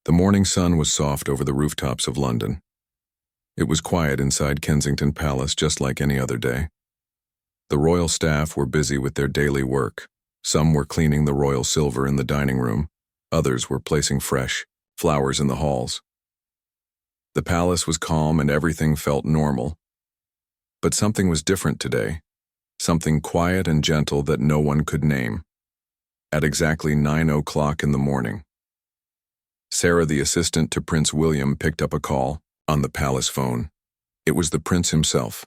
The morning sun was soft over the rooftops of London. It was quiet inside Kensington Palace just like any other day. The royal staff were busy with their daily work. Some were cleaning the royal silver in the dining room. Others were placing fresh flowers in the halls. The palace was calm and everything felt normal. But something was different today. Something quiet and gentle that no one could name. At exactly 9 o'clock in the morning, Sarah, the assistant to Prince William, picked up a call on the palace phone. It was the prince himself.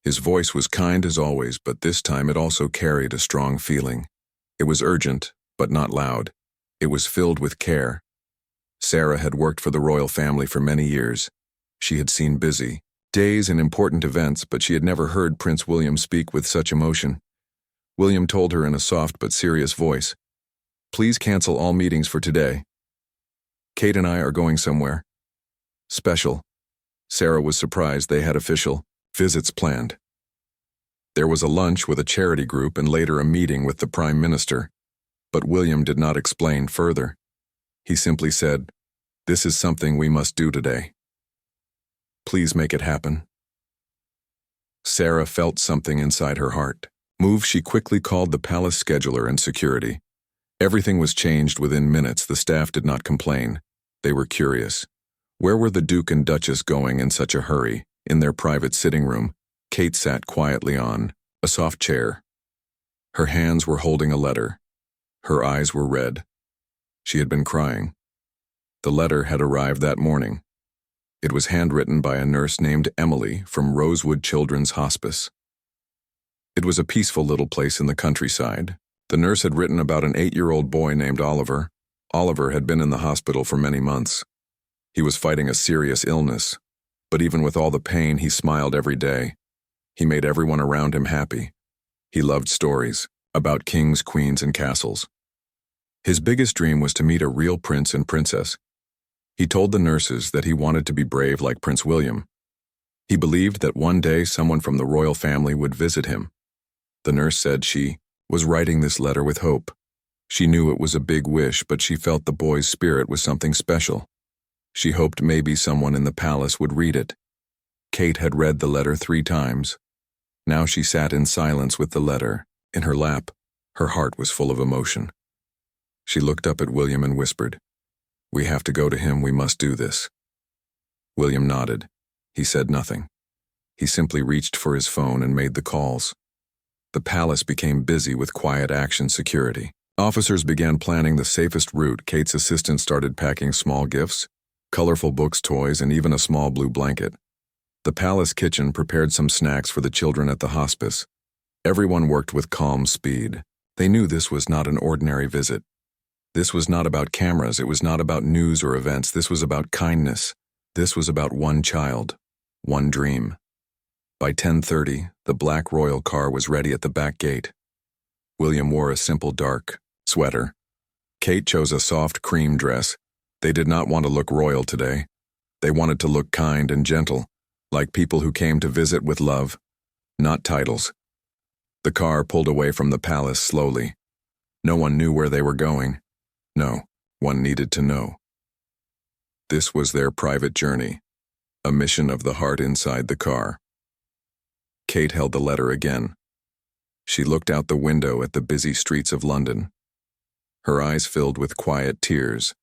His voice was kind as always, but this time it also carried a strong feeling. It was urgent, but not loud. It was filled with care. Sarah had worked for the royal family for many years. She had seen busy days and important events, but she had never heard Prince William speak with such emotion. William told her in a soft but serious voice, "Please cancel all meetings for today. Kate and I are going somewhere special." Sarah was surprised they had official visits planned. There was a lunch with a charity group and later a meeting with the Prime Minister, but William did not explain further. He simply said, "This is something we must do today. Please make it happen." Sarah felt something inside her heart move. She quickly called the palace scheduler and security. Everything was changed within minutes. The staff did not complain. They were curious. Where were the Duke and Duchess going in such a hurry? In their private sitting room, Kate sat quietly on a soft chair. Her hands were holding a letter. Her eyes were red. She had been crying. The letter had arrived that morning. It was handwritten by a nurse named Emily from Rosewood Children's Hospice. It was a peaceful little place in the countryside. The nurse had written about an 8-year-old boy named Oliver. Oliver had been in the hospital for many months. He was fighting a serious illness, but even with all the pain, he smiled every day. He made everyone around him happy. He loved stories about kings, queens, and castles. His biggest dream was to meet a real prince and princess. He told the nurses that he wanted to be brave like Prince William. He believed that one day someone from the royal family would visit him. The nurse said she was writing this letter with hope. She knew it was a big wish, but she felt the boy's spirit was something special. She hoped maybe someone in the palace would read it. Kate had read the letter 3 times. Now she sat in silence with the letter in her lap. Her heart was full of emotion. She looked up at William and whispered, "We have to go to him. We must do this." William nodded. He said nothing. He simply reached for his phone and made the calls. The palace became busy with quiet action security. Officers began planning the safest route. Kate's assistant started packing small gifts, colorful books, toys, and even a small blue blanket. The palace kitchen prepared some snacks for the children at the hospice. Everyone worked with calm speed. They knew this was not an ordinary visit. This was not about cameras. It was not about news or events. This was about kindness. This was about one child, one dream. By 10:30, the black royal car was ready at the back gate. William wore a simple dark sweater. Kate chose a soft cream dress. They did not want to look royal today. They wanted to look kind and gentle, like people who came to visit with love, not titles. The car pulled away from the palace slowly. No one knew where they were going. No one needed to know. This was their private journey, a mission of the heart inside the car. Kate held the letter again. She looked out the window at the busy streets of London. Her eyes filled with quiet tears.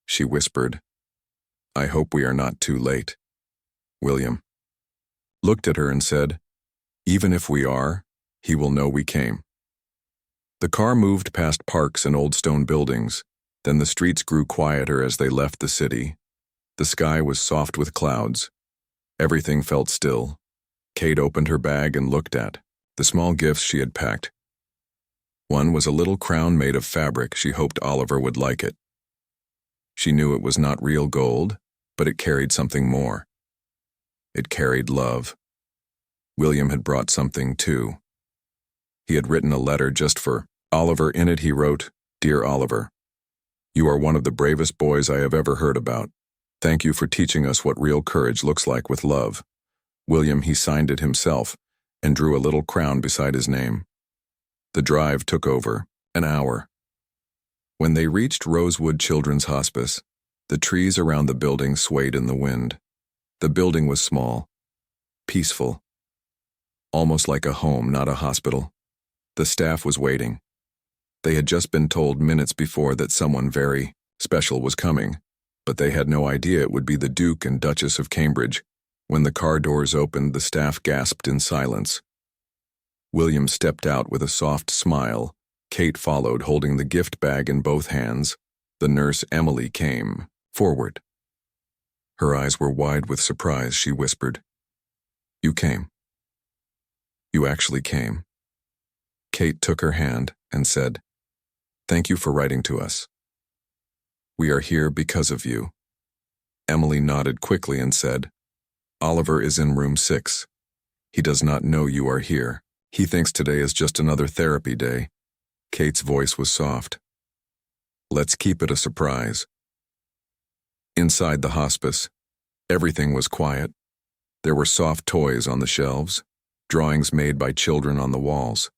She whispered, "I hope we are not too late." William looked at her and said, "Even if we are, he will know we came." The car moved past parks and old stone buildings. Then the streets grew quieter as they left the city. The sky was soft with clouds. Everything felt still. Kate opened her bag and looked at the small gifts she had packed. One was a little crown made of fabric. She hoped Oliver would like it. She knew it was not real gold, but it carried something more. It carried love. William had brought something too. He had written a letter just for Oliver. In it he wrote, "Dear Oliver, you are one of the bravest boys I have ever heard about. Thank you for teaching us what real courage looks like with love." William, he signed it himself and drew a little crown beside his name. The drive took over an hour. When they reached Rosewood Children's Hospice, The trees around the building swayed in the wind. The building was small, peaceful, almost like a home, not a hospital. The staff was waiting. They had just been told minutes before that someone very special was coming, but they had no idea it would be the Duke and Duchess of Cambridge. When the car doors opened, the staff gasped in silence. William stepped out with a soft smile. Kate followed, holding the gift bag in both hands. The nurse, Emily, came forward. Her eyes were wide with surprise. She whispered, "You came. You actually came." Kate took her hand and said, "Thank you for writing to us. We are here because of you." Emily nodded quickly and said, "Oliver is in room 6. He does not know you are here. He thinks today is just another therapy day." Kate's voice was soft. "Let's keep it a surprise." Inside the hospice, everything was quiet. There were soft toys on the shelves, drawings made by children on the walls.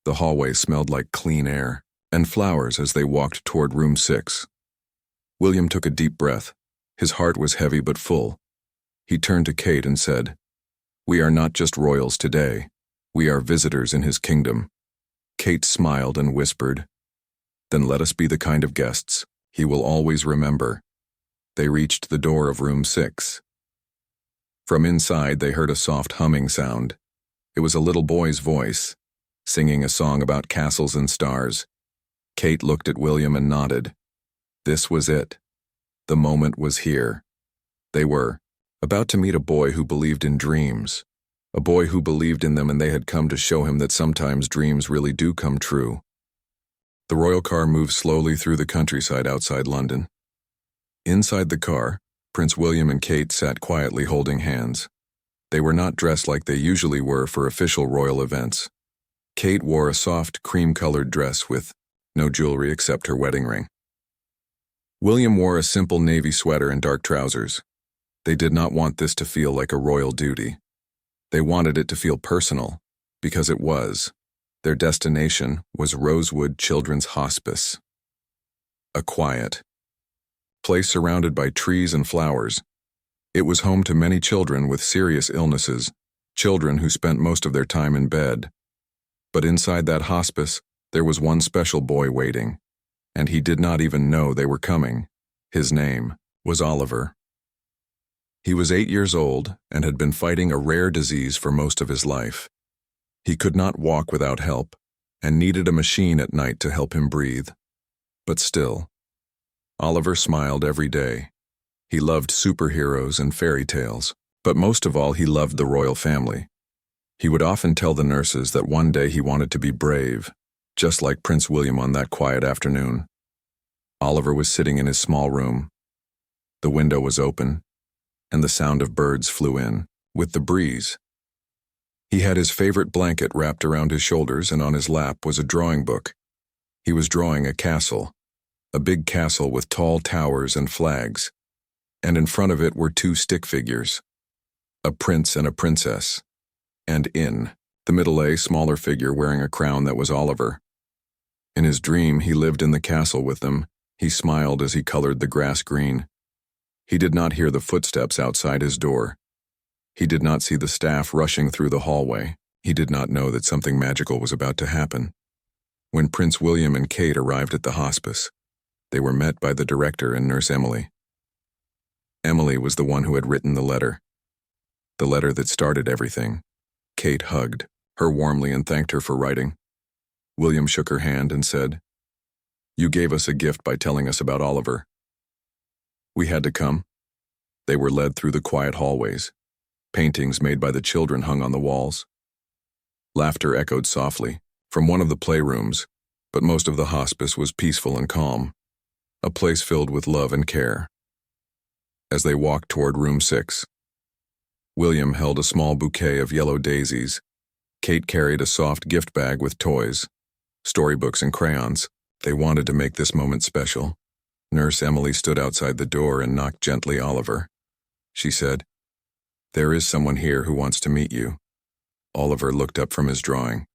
The hallway smelled like clean air and flowers as they walked toward room 6. William took a deep breath. His heart was heavy but full. He turned to Kate and said, "We are not just royals today. We are visitors in his kingdom." Kate smiled and whispered, "Then let us be the kind of guests he will always remember." They reached the door of room 6. From inside, they heard a soft humming sound. It was a little boy's voice, singing a song about castles and stars. Kate looked at William and nodded. This was it. The moment was here. They were about to meet a boy who believed in dreams, a boy who believed in them, and they had come to show him that sometimes dreams really do come true. The royal car moved slowly through the countryside outside London. Inside the car, Prince William and Kate sat quietly holding hands. They were not dressed like they usually were for official royal events. Kate wore a soft, cream-colored dress with no jewelry except her wedding ring. William wore a simple navy sweater and dark trousers. They did not want this to feel like a royal duty. They wanted it to feel personal, because it was. Their destination was Rosewood Children's Hospice. A quiet place surrounded by trees and flowers. It was home to many children with serious illnesses, children who spent most of their time in bed. But inside that hospice, there was one special boy waiting, and he did not even know they were coming. His name was Oliver. He was 8 years old and had been fighting a rare disease for most of his life. He could not walk without help and needed a machine at night to help him breathe. But still, Oliver smiled every day. He loved superheroes and fairy tales, but most of all he loved the royal family. He would often tell the nurses that one day he wanted to be brave, just like Prince William on that quiet afternoon. Oliver was sitting in his small room. The window was open, and the sound of birds flew in with the breeze. He had his favorite blanket wrapped around his shoulders, and on his lap was a drawing book. He was drawing a castle, a big castle with tall towers and flags, and in front of it were 2 stick figures, a prince and a princess, and in the middle a smaller figure wearing a crown that was Oliver. In his dream, he lived in the castle with them. He smiled as he colored the grass green. He did not hear the footsteps outside his door. He did not see the staff rushing through the hallway. He did not know that something magical was about to happen. When Prince William and Kate arrived at the hospice, they were met by the director and Nurse Emily. Emily was the one who had written the letter that started everything. Kate hugged her warmly and thanked her for writing. William shook her hand and said, "You gave us a gift by telling us about Oliver. We had to come." They were led through the quiet hallways. Paintings made by the children hung on the walls. Laughter echoed softly from one of the playrooms, but most of the hospice was peaceful and calm, a place filled with love and care. As they walked toward room 6, William held a small bouquet of yellow daisies. Kate carried a soft gift bag with toys, storybooks and crayons. They wanted to make this moment special. Nurse Emily stood outside the door and knocked gently. "Oliver," she said, "there is someone here who wants to meet you." Oliver looked up from his drawing.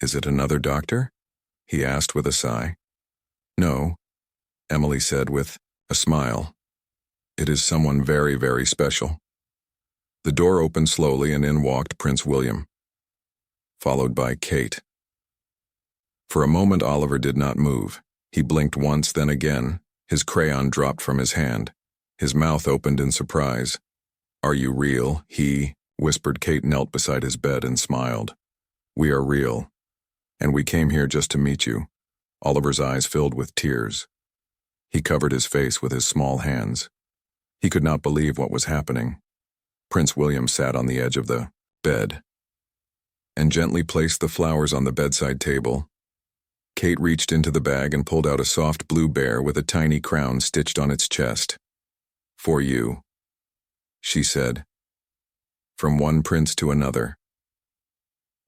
"Is it another doctor?" he asked with a sigh. "No," Emily said with A smile. It is someone very, very special. The door opened slowly and in walked Prince William, followed by Kate. For a moment Oliver did not move. He blinked once, then again. His crayon dropped from his hand. His mouth opened in surprise. "Are you real?" he whispered. Kate knelt beside his bed and smiled. "We are real, and we came here just to meet you." Oliver's eyes filled with tears. He covered his face with his small hands. He could not believe what was happening. Prince William sat on the edge of the bed and gently placed the flowers on the bedside table. Kate reached into the bag and pulled out a soft blue bear with a tiny crown stitched on its chest. "For you," she said. "From one prince to another."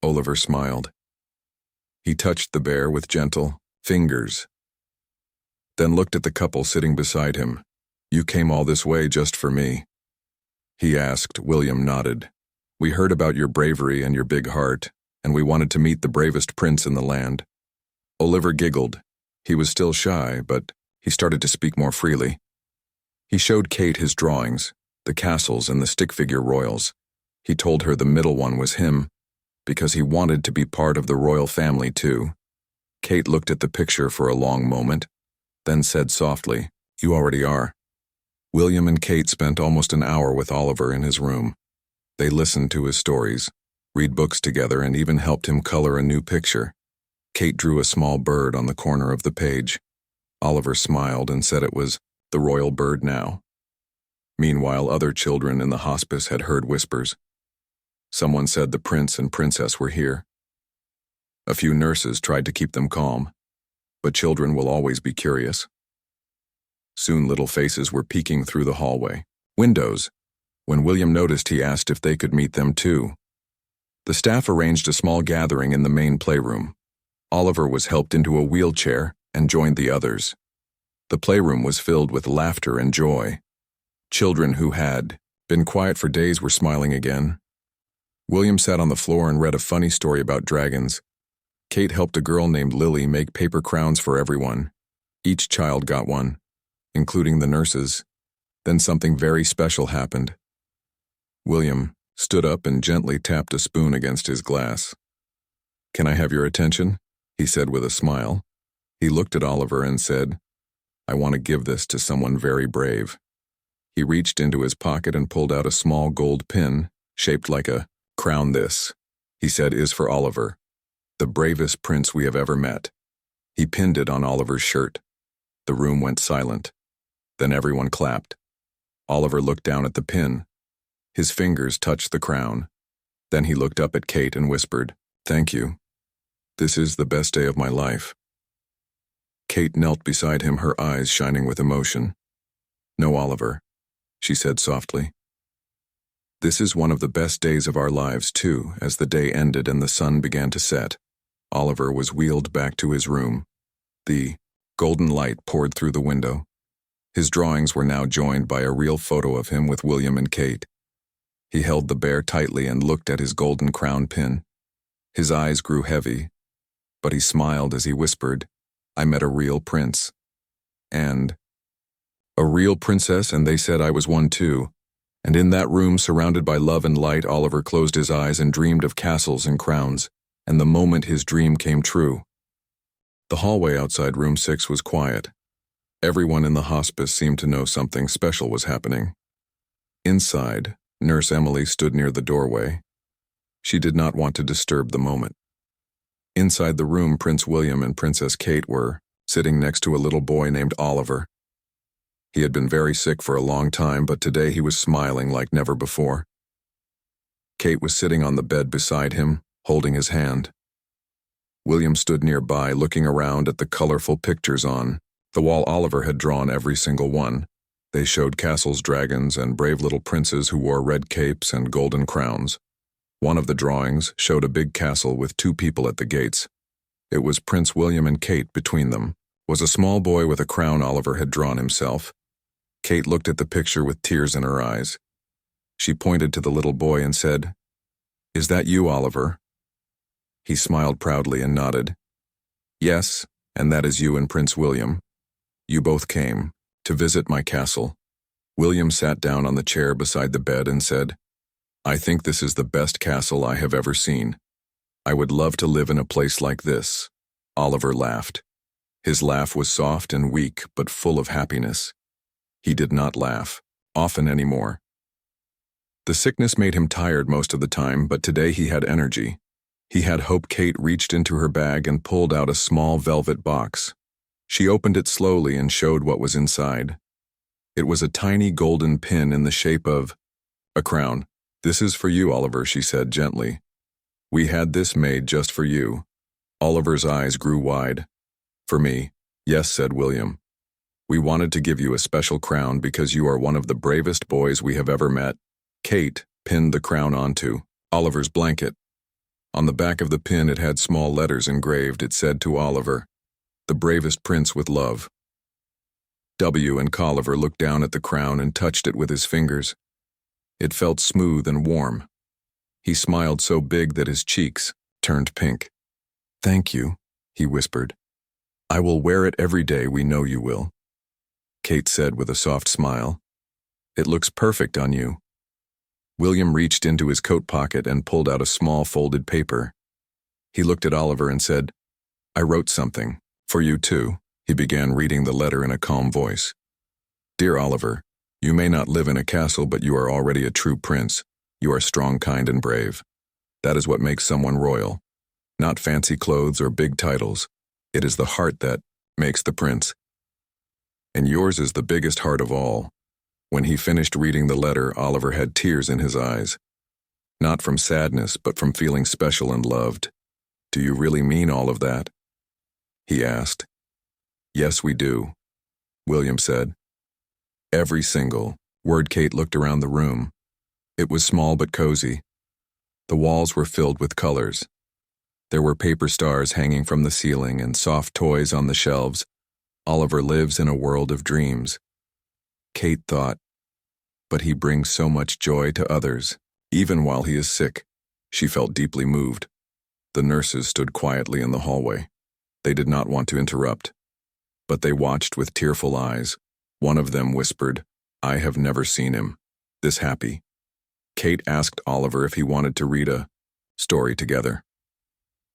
Oliver smiled. He touched the bear with gentle fingers, then looked at the couple sitting beside him. "You came all this way just for me?" he asked. William nodded. "We heard about your bravery and your big heart, and we wanted to meet the bravest prince in the land." Oliver giggled. He was still shy, but he started to speak more freely. He showed Kate his drawings, the castles and the stick-figure royals. He told her the middle one was him, because he wanted to be part of the royal family too. Kate looked at the picture for a long moment, then said softly, "You already are." William and Kate spent almost an hour with Oliver in his room. They listened to his stories, read books together, and even helped him color a new picture. Kate drew a small bird on the corner of the page. Oliver smiled and said it was the royal bird now. Meanwhile, other children in the hospice had heard whispers. Someone said the prince and princess were here. A few nurses tried to keep them calm, but children will always be curious. Soon little faces were peeking through the hallway windows. When William noticed, he asked if they could meet them too. The staff arranged a small gathering in the main playroom. Oliver was helped into a wheelchair and joined the others. The playroom was filled with laughter and joy. Children who had been quiet for days were smiling again. William sat on the floor and read a funny story about dragons. Kate helped a girl named Lily make paper crowns for everyone. Each child got one, including the nurses. Then something very special happened. William stood up and gently tapped a spoon against his glass. "Can I have your attention?" he said with a smile. He looked at Oliver and said, "I want to give this to someone very brave." He reached into his pocket and pulled out a small gold pin, shaped like a crown. "This," he said, "is for Oliver, the bravest prince we have ever met." He pinned it on Oliver's shirt. The room went silent. Then everyone clapped. Oliver looked down at the pin. His fingers touched the crown. Then he looked up at Kate and whispered, "Thank you. This is the best day of my life." Kate knelt beside him, her eyes shining with emotion. "No, Oliver," she said softly. "This is one of the best days of our lives, too." As the day ended and the sun began to set, Oliver was wheeled back to his room. The golden light poured through the window. His drawings were now joined by a real photo of him with William and Kate. He held the bear tightly and looked at his golden crown pin. His eyes grew heavy, but he smiled as he whispered, "I met a real prince. And a real princess, and they said I was one too." And in that room, surrounded by love and light, Oliver closed his eyes and dreamed of castles and crowns, and the moment his dream came true. The hallway outside room 6 was quiet. Everyone in the hospice seemed to know something special was happening. Inside, Nurse Emily stood near the doorway. She did not want to disturb the moment. Inside the room, Prince William and Princess Kate were sitting next to a little boy named Oliver. He had been very sick for a long time, but today he was smiling like never before. Kate was sitting on the bed beside him, holding his hand. William stood nearby, looking around at the colorful pictures on the wall. Oliver had drawn every single one. They showed castles, dragons, and brave little princes who wore red capes and golden crowns. One of the drawings showed a big castle with 2 people at the gates. It was Prince William, and Kate between them was a small boy with a crown Oliver had drawn himself. Kate looked at the picture with tears in her eyes. She pointed to the little boy and said, "Is that you, Oliver?" He smiled proudly and nodded. "Yes, and that is you and Prince William. You both came to visit my castle. William sat down on the chair beside the bed and said, I think this is the best castle I have ever seen. I would love to live in a place like this. Oliver laughed. His laugh was soft and weak, but full of happiness. He did not laugh often anymore. The sickness made him tired most of the time, but today he had energy. He had hope. Kate reached into her bag and pulled out a small velvet box. She opened it slowly and showed what was inside. It was a tiny golden pin in the shape of a crown. This is for you, Oliver, she said gently. We had this made just for you. Oliver's eyes grew wide. For me? Yes, said William. We wanted to give you a special crown because you are one of the bravest boys we have ever met. Kate pinned the crown onto Oliver's blanket. On the back of the pin it had small letters engraved. It said to Oliver, the bravest prince with love. W. and Oliver looked down at the crown and touched it with his fingers. It felt smooth and warm. He smiled so big that his cheeks turned pink. Thank you, he whispered. I will wear it every day. We know you will. Kate said with a soft smile. It looks perfect on you. William reached into his coat pocket and pulled out a small folded paper. He looked at Oliver and said, I wrote something. For you too. He began reading the letter in a calm voice. Dear Oliver, you may not live in a castle, but you are already a true prince. You are strong, kind, and brave. That is what makes someone royal. Not fancy clothes or big titles. It is the heart that makes the prince. And yours is the biggest heart of all. When he finished reading the letter, Oliver had tears in his eyes. Not from sadness, but from feeling special and loved. Do you really mean all of that? He asked. Yes, we do, William said. Every single word. Kate looked around the room. It was small but cozy. The walls were filled with colors. There were paper stars hanging from the ceiling and soft toys on the shelves. Oliver lives in a world of dreams. Kate thought, but he brings so much joy to others, even while he is sick. She felt deeply moved. The nurses stood quietly in the hallway. They did not want to interrupt, but they watched with tearful eyes. One of them whispered, I have never seen him this happy. Kate asked Oliver if he wanted to read a story together.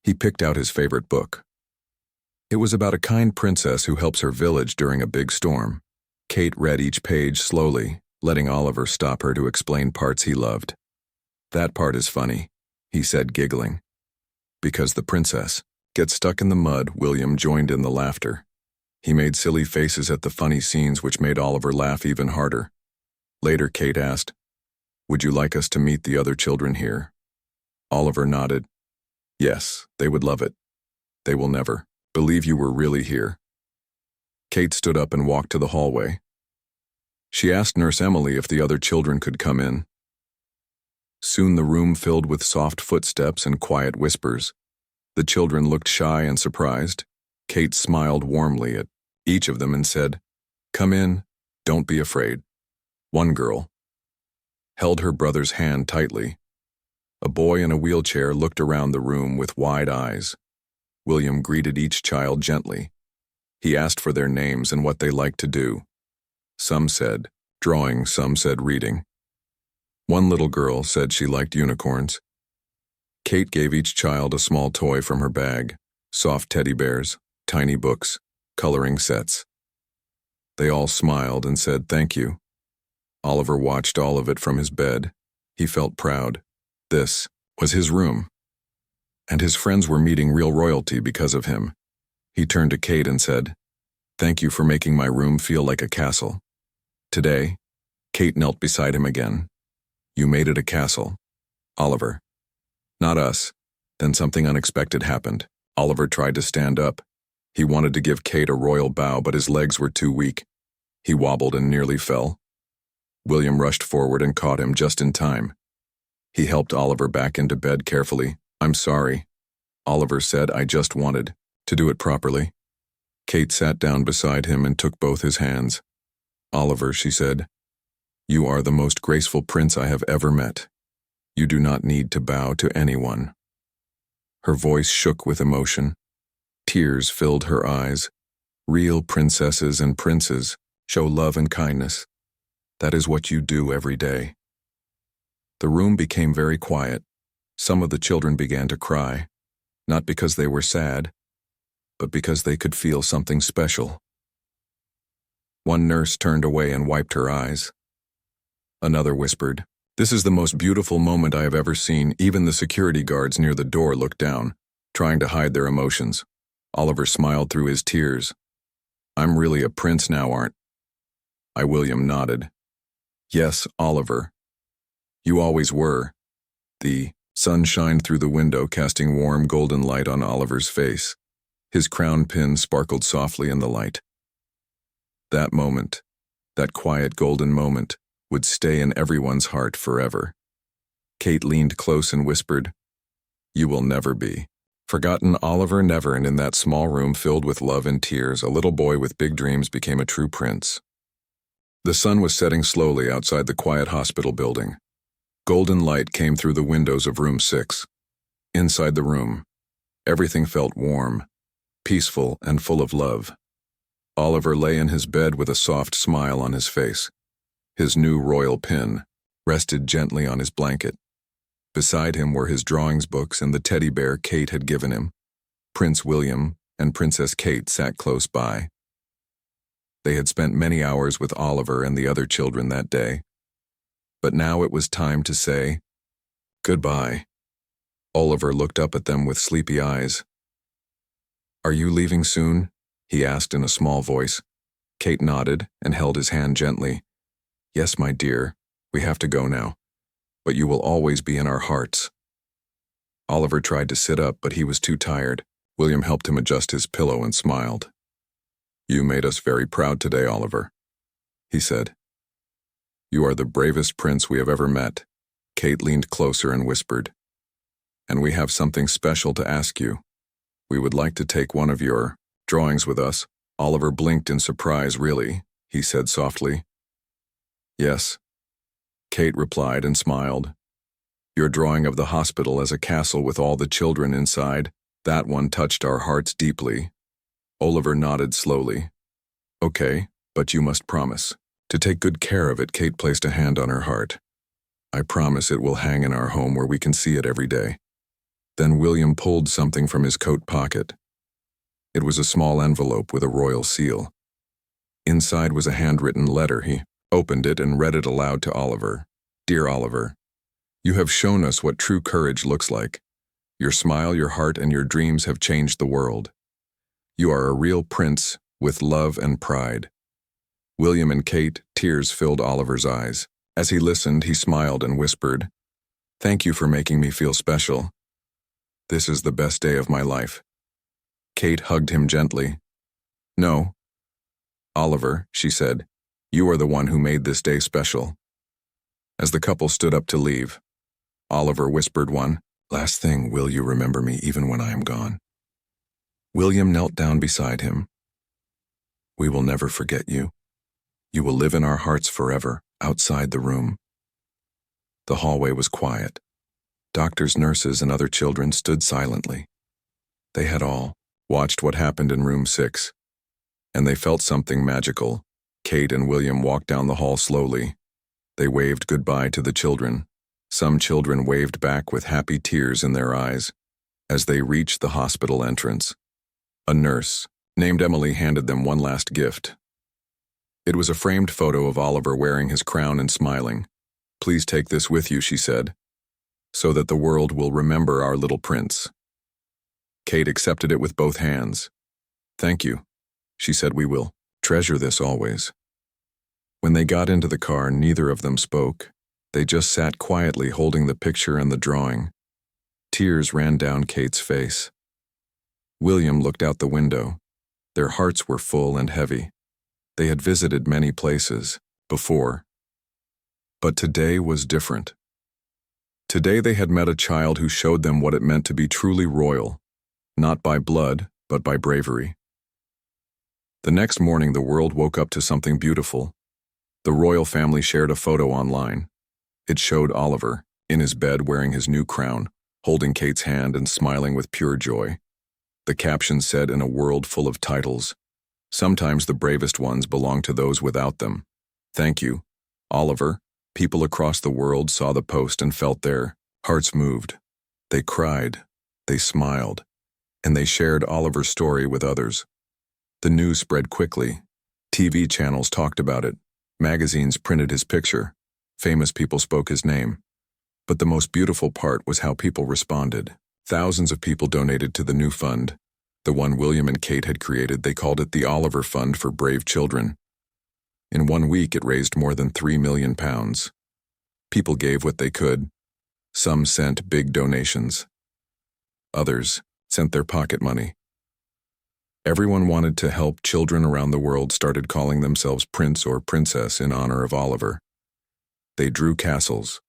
He picked out his favorite book. It was about a kind princess who helps her village during a big storm. Kate read each page slowly, letting Oliver stop her to explain parts he loved. That part is funny, he said, giggling. Because the princess gets stuck in the mud. William joined in the laughter. He made silly faces at the funny scenes, which made Oliver laugh even harder. Later, Kate asked, Would you like us to meet the other children here? Oliver nodded. Yes, they would love it. They will never believe you were really here. Kate stood up and walked to the hallway. She asked Nurse Emily if the other children could come in. Soon the room filled with soft footsteps and quiet whispers. The children looked shy and surprised. Kate smiled warmly at each of them and said, Come in, don't be afraid. One girl held her brother's hand tightly. A boy in a wheelchair looked around the room with wide eyes. William greeted each child gently. He asked for their names and what they liked to do. Some said drawing, some said reading. One little girl said she liked unicorns. Kate gave each child a small toy from her bag, soft teddy bears, tiny books, coloring sets. They all smiled and said thank you. Oliver watched all of it from his bed. He felt proud. This was his room. And his friends were meeting real royalty because of him. He turned to Kate and said, Thank you for making my room feel like a castle. Today, Kate knelt beside him again. You made it a castle, Oliver. Not us. Then something unexpected happened. Oliver tried to stand up. He wanted to give Kate a royal bow, but his legs were too weak. He wobbled and nearly fell. William rushed forward and caught him just in time. He helped Oliver back into bed carefully. I'm sorry, Oliver said. I just wanted to do it properly. Kate sat down beside him and took both his hands. Oliver, she said, you are the most graceful prince I have ever met. You do not need to bow to anyone. Her voice shook with emotion. Tears filled her eyes. Real princesses and princes Show love and kindness. That is what you do every day. The room became very quiet. Some of the children began to cry, not because they were sad, but because they could feel something special. One nurse turned away and wiped her eyes. Another whispered, "This is the most beautiful moment I have ever seen." Even the security guards near the door looked down, trying to hide their emotions. Oliver smiled through his tears. "I'm really a prince now, aren't I?" William nodded. "Yes, Oliver. You always were." The sun shined through the window, casting warm golden light on Oliver's face. His crown pin sparkled softly in the light. That moment, that quiet golden moment, would stay in everyone's heart forever. Kate leaned close and whispered, "You will never be forgotten, Oliver, never." And in that small room filled with love and tears, a little boy with big dreams became a true prince. The sun was setting slowly outside the quiet hospital building. Golden light came through the windows of room 6. Inside the room, everything felt warm, peaceful, and full of love. Oliver lay in his bed with a soft smile on his face. His new royal pin rested gently on his blanket. Beside him were his drawings books and the teddy bear Kate had given him. Prince William and Princess Kate sat close by. They had spent many hours with Oliver and the other children that day. But now it was time to say goodbye. Oliver looked up at them with sleepy eyes. "Are you leaving soon?" he asked in a small voice. Kate nodded and held his hand gently. "Yes, my dear, we have to go now, but you will always be in our hearts." Oliver tried to sit up, but he was too tired. William helped him adjust his pillow and smiled. "You made us very proud today, Oliver," he said. "You are the bravest prince we have ever met." Kate leaned closer and whispered, "And we have something special to ask you. We would like to take one of your drawings with us." Oliver blinked in surprise. "Really?" he said softly. "Yes," Kate replied and smiled. "Your drawing of the hospital as a castle with all the children inside, that one touched our hearts deeply." Oliver nodded slowly. "Okay, but you must promise to take good care of it." Kate placed a hand on her heart. "I promise it will hang in our home where we can see it every day." Then William pulled something from his coat pocket. It was a small envelope with a royal seal. Inside was a handwritten letter. He opened it and read it aloud to Oliver. "Dear Oliver, you have shown us what true courage looks like. Your smile, your heart, and your dreams have changed the world. You are a real prince with love and pride." William and Kate, tears filled Oliver's eyes. As he listened, he smiled and whispered, "Thank you for making me feel special. This is the best day of my life." Kate hugged him gently. "No, Oliver," she said, "you are the one who made this day special." As the couple stood up to leave, Oliver whispered one last thing, "Will you remember me even when I am gone?" William knelt down beside him. "We will never forget you. You will live in our hearts forever." Outside the room, the hallway was quiet. Doctors, nurses, and other children stood silently. They had all watched what happened in room 6, and they felt something magical. Kate and William walked down the hall slowly. They waved goodbye to the children. Some children waved back with happy tears in their eyes. As they reached the hospital entrance, a nurse named Emily handed them one last gift. It was a framed photo of Oliver wearing his crown and smiling. "Please take this with you," she said, "so that the world will remember our little prince." Kate accepted it with both hands. "Thank you," she said. "We will treasure this always." When they got into the car, neither of them spoke. They just sat quietly holding the picture and the drawing. Tears ran down Kate's face. William looked out the window. Their hearts were full and heavy. They had visited many places before, but today was different. Today they had met a child who showed them what it meant to be truly royal, not by blood, but by bravery. The next morning, the world woke up to something beautiful. The royal family shared a photo online. It showed Oliver, in his bed wearing his new crown, holding Kate's hand and smiling with pure joy. The caption said, "In a world full of titles, Sometimes the bravest ones belong to those without them. Thank you, Oliver. People across the world saw the post and felt their hearts moved. They cried, they smiled, and they shared Oliver's story with others. The news spread quickly. TV channels talked about it. Magazines printed his picture. Famous people spoke his name. But the most beautiful part was how people responded. Thousands of people donated to the new fund, the one William and Kate had created. They called it the Oliver Fund for Brave Children. In 1 week, it raised more than £3 million. People gave what they could. Some sent big donations. Others sent their pocket money. Everyone wanted to help. Children around the world started calling themselves prince or princess in honor of Oliver. They drew castles,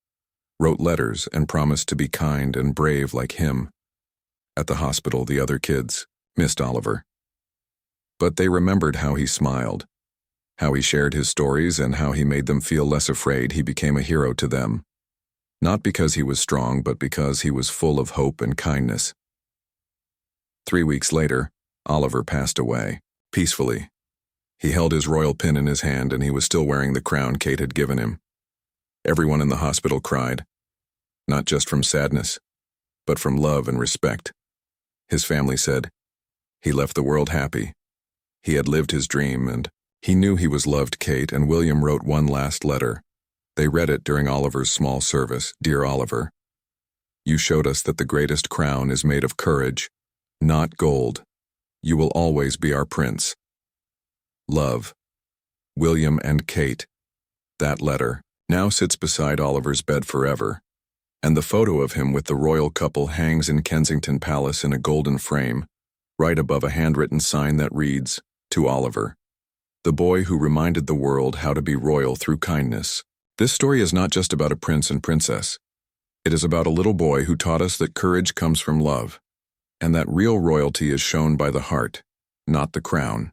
wrote letters, and promised to be kind and brave like him. At the hospital, the other kids missed Oliver. But they remembered how he smiled, how he shared his stories, and how he made them feel less afraid. He became a hero to them, not because he was strong, but because he was full of hope and kindness. 3 weeks later, Oliver passed away, peacefully. He held his royal pin in his hand, and he was still wearing the crown Kate had given him. Everyone in the hospital cried, not just from sadness, but from love and respect. His family said, he left the world happy. He had lived his dream, and he knew he was loved. Kate and William wrote one last letter. They read it during Oliver's small service. Dear Oliver, you showed us that the greatest crown is made of courage, not gold. You will always be our prince. Love, William and Kate. That letter now sits beside Oliver's bed forever, and the photo of him with the royal couple hangs in Kensington Palace in a golden frame, right above a handwritten sign that reads, To Oliver, the boy who reminded the world how to be royal through kindness. This story is not just about a prince and princess. It is about a little boy who taught us that courage comes from love, and that real royalty is shown by the heart, not the crown.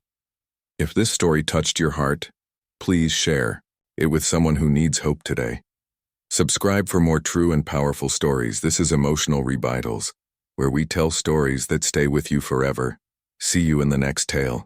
If this story touched your heart, please share it with someone who needs hope today. Subscribe for more true and powerful stories. This is Emotional Rebytales, where we tell stories that stay with you forever. See you in the next tale.